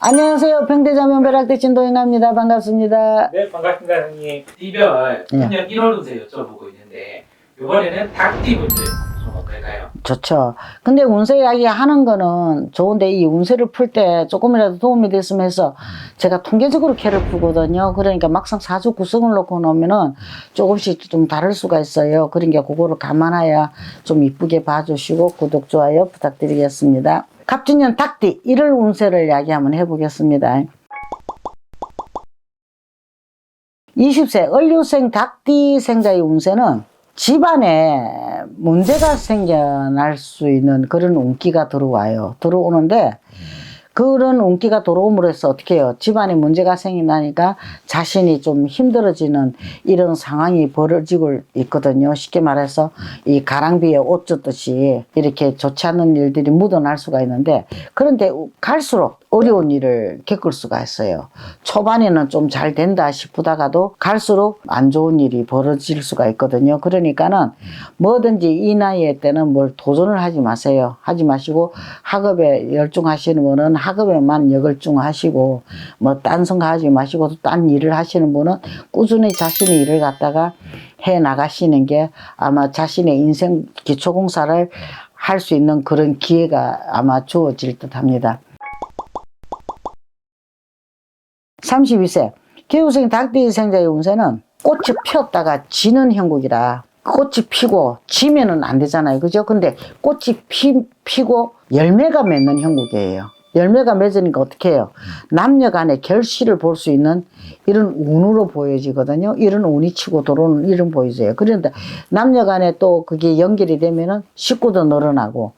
안녕하세요. 평대자면 벼락대신 도영아입니다. 반갑습니다. 네, 반갑습니다, 형님. 이별 작년 1월 운세 여쭤보고 있는데 이번에는 닭띠 분들 좀 어떨까요? 좋죠. 근데 운세 이야기 하는 거는 좋은데 이 운세를 풀 때 조금이라도 도움이 됐으면 해서 제가 통계적으로 캐를 풀거든요. 그러니까 막상 사주 구성을 놓고 놓으면은 조금씩 좀 다를 수가 있어요. 그러니까 그거를 감안하여 좀 이쁘게 봐주시고 구독, 좋아요 부탁드리겠습니다. 갑진년 닭띠 1월 운세를 이야기 한번 해보겠습니다. 20세 을류생 닭띠 생자의 운세는 집안에 문제가 생겨날 수 있는 그런 운기가 들어오는데 그런 운기가 들어옴으로 해서 어떻게 해요? 집안에 문제가 생긴다니까 자신이 좀 힘들어지는 이런 상황이 벌어지고 있거든요. 쉽게 말해서 이 가랑비에 옷 젖듯이 이렇게 좋지 않은 일들이 묻어날 수가 있는데 그런데 갈수록 어려운 일을 겪을 수가 있어요. 초반에는 좀 잘 된다 싶다가도 갈수록 안 좋은 일이 벌어질 수가 있거든요. 그러니까는 뭐든지 이 나이에 때는 뭘 도전을 하지 마세요. 하지 마시고 학업에 열중하시는 분은 학업에만 열중하시고 뭐 딴 생각하지 마시고 딴 일을 하시는 분은 꾸준히 자신의 일을 갖다가 해 나가시는 게 아마 자신의 인생 기초공사를 할 수 있는 그런 기회가 아마 주어질 듯 합니다. 32세 기후생 닭띠 생자의 운세는 꽃이 피었다가 지는 형국이라 꽃이 피고 지면은 안 되잖아요. 그죠? 근데 꽃이 피고 열매가 맺는 형국이에요. 열매가 맺으니까 어떻게 해요? 남녀 간의 결실을 볼 수 있는 이런 운으로 보여지거든요. 이런 운이 치고 들어오는 이런 보여져요. 그런데 남녀 간에 또 그게 연결이 되면은 식구도 늘어나고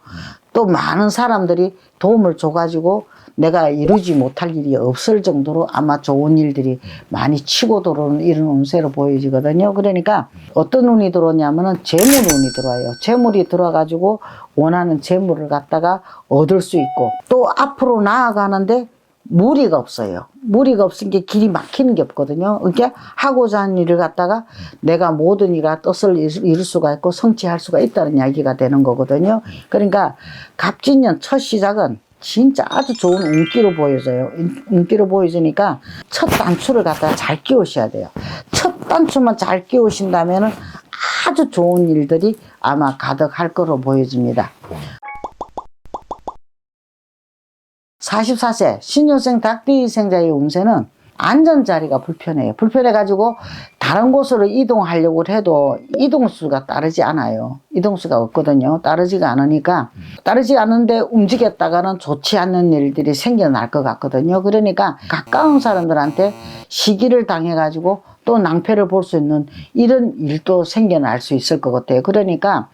또 많은 사람들이 도움을 줘가지고 내가 이루지 못할 일이 없을 정도로 아마 좋은 일들이 많이 치고 들어오는 이런 운세로 보여지거든요. 그러니까 어떤 운이 들어오냐면은 재물 운이 들어와요. 재물이 들어와가지고 원하는 재물을 갖다가 얻을 수 있고 또 앞으로 나아가는데 무리가 없어요. 무리가 없은 게 길이 막히는 게 없거든요. 그러니까 하고자 하는 일을 갖다가 내가 모든 일과 뜻을 이룰 수가 있고 성취할 수가 있다는 이야기가 되는 거거든요. 그러니까 갑진년 첫 시작은 진짜 아주 좋은 운기로 보여져요. 운기로 보여지니까 첫 단추를 갖다가 잘 끼우셔야 돼요. 첫 단추만 잘 끼우신다면 아주 좋은 일들이 아마 가득할 거로 보여집니다. 44세 신유생 닭띠 생자의 운세는 안전자리가 불편해요. 불편해가지고 다른 곳으로 이동하려고 해도 이동수가 따르지 않아요. 이동수가 없거든요. 따르지가 않으니까 따르지 않는데 움직였다가는 좋지 않는 일들이 생겨날 것 같거든요. 그러니까 가까운 사람들한테 시기를 당해가지고 또 낭패를 볼 수 있는 이런 일도 생겨날 수 있을 것 같아요. 그러니까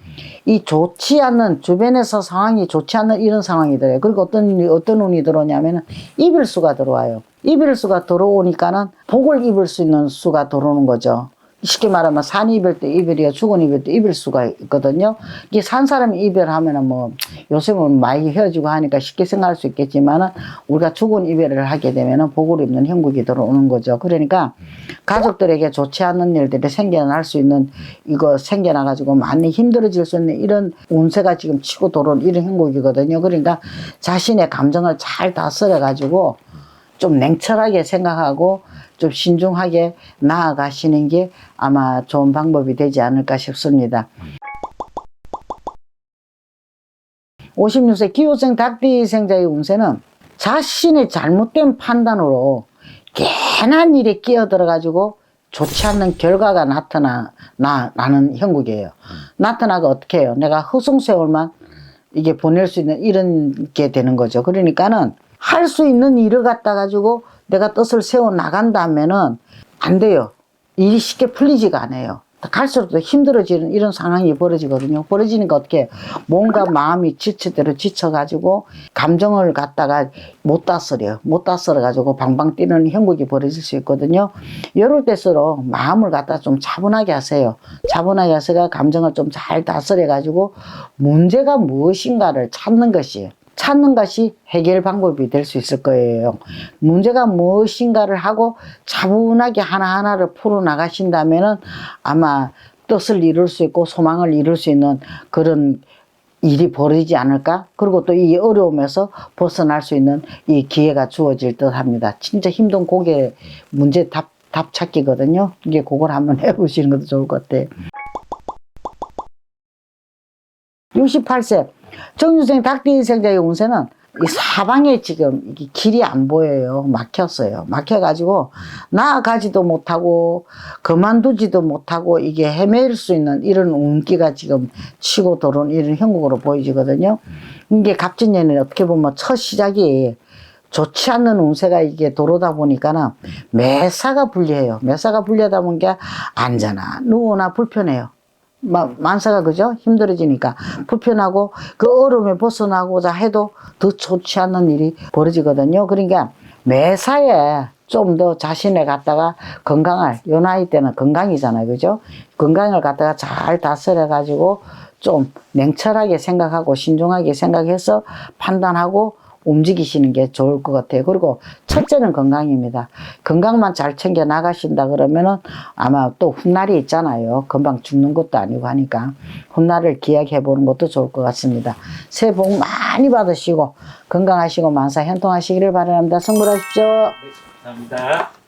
이 좋지 않는 주변에서 상황이 좋지 않는 이런 상황이 들어요. 그리고 어떤 운이 들어오냐면은 이별수가 들어와요. 이별수가 들어오니까는 복을 입을 수 있는 수가 들어오는 거죠. 쉽게 말하면 산 이별 때 이별이야 죽은 이별 때 이별수가 있거든요. 이게 산 사람이 이별하면은 뭐 요즘은 많이 헤어지고 하니까 쉽게 생각할 수 있겠지만은 우리가 죽은 이별을 하게 되면은 복을 입는 형국이 들어오는 거죠. 그러니까 가족들에게 좋지 않는 일들이 생겨날 수 있는 이거 생겨나가지고 많이 힘들어질 수 있는 이런 운세가 지금 치고 들어온 이런 형국이거든요. 그러니까 자신의 감정을 잘 다스려가지고 좀 냉철하게 생각하고 좀 신중하게 나아가시는 게 아마 좋은 방법이 되지 않을까 싶습니다. 56세 기호생 닭띠 생자의 운세는 자신의 잘못된 판단으로 괜한 일에 끼어들어가지고 좋지 않는 결과가 나는 형국이에요. 나타나가 어떻게 해요? 내가 허송세월만 이게 보낼 수 있는 이런 게 되는 거죠. 그러니까는 할 수 있는 일을 갖다 가지고 내가 뜻을 세워 나간다면은 안 돼요. 일이 쉽게 풀리지가 않아요. 갈수록 더 힘들어지는 이런 상황이 벌어지거든요. 벌어지니까 어떻게 해요? 뭔가 마음이 지치대로 지쳐가지고 감정을 갖다가 못 다스려요. 못 다스려가지고 방방 뛰는 형국이 벌어질 수 있거든요. 이럴 때수록 마음을 갖다 좀 차분하게 하세요. 차분하게 하세요. 감정을 좀 잘 다스려가지고 문제가 무엇인가를 찾는 것이 해결 방법이 될 수 있을 거예요. 문제가 무엇인가를 하고 차분하게 하나하나를 풀어나가신다면은 아마 뜻을 이룰 수 있고 소망을 이룰 수 있는 그런 일이 벌어지지 않을까? 그리고 또 이 어려움에서 벗어날 수 있는 이 기회가 주어질 듯 합니다. 진짜 힘든 고개 문제 답 찾기거든요. 이게 그걸 한번 해보시는 것도 좋을 것 같아요. 68세 정유생 닭띠 생자의 운세는 이 사방에 지금 이게 길이 안 보여요. 막혔어요. 막혀가지고 나아가지도 못하고 그만두지도 못하고 이게 헤맬 수 있는 이런 운기가 지금 치고 들어온 이런 형국으로 보여지거든요. 이게 갑진년이 어떻게 보면 첫 시작이 좋지 않는 운세가 이게 들어오다 보니까는 매사가 불리해요. 매사가 불리하다 보니까 앉아나 누우나 불편해요. 만사가 그죠? 힘들어지니까 불편하고 그 어려움에 벗어나고자 해도 더 좋지 않는 일이 벌어지거든요. 그러니까 매사에 좀 더 자신을 갖다가 건강을, 요 나이 때는 건강이잖아요. 그죠? 건강을 갖다가 잘 다스려 가지고 좀 냉철하게 생각하고 신중하게 생각해서 판단하고 움직이시는 게 좋을 것 같아요. 그리고 첫째는 건강입니다. 건강만 잘 챙겨 나가신다 그러면은 아마 또 훗날이 있잖아요. 금방 죽는 것도 아니고 하니까 훗날을 기약해 보는 것도 좋을 것 같습니다. 새해 복 많이 받으시고 건강하시고 만사 현통하시기를 바랍니다. 선물하십시오. 네, 감사합니다.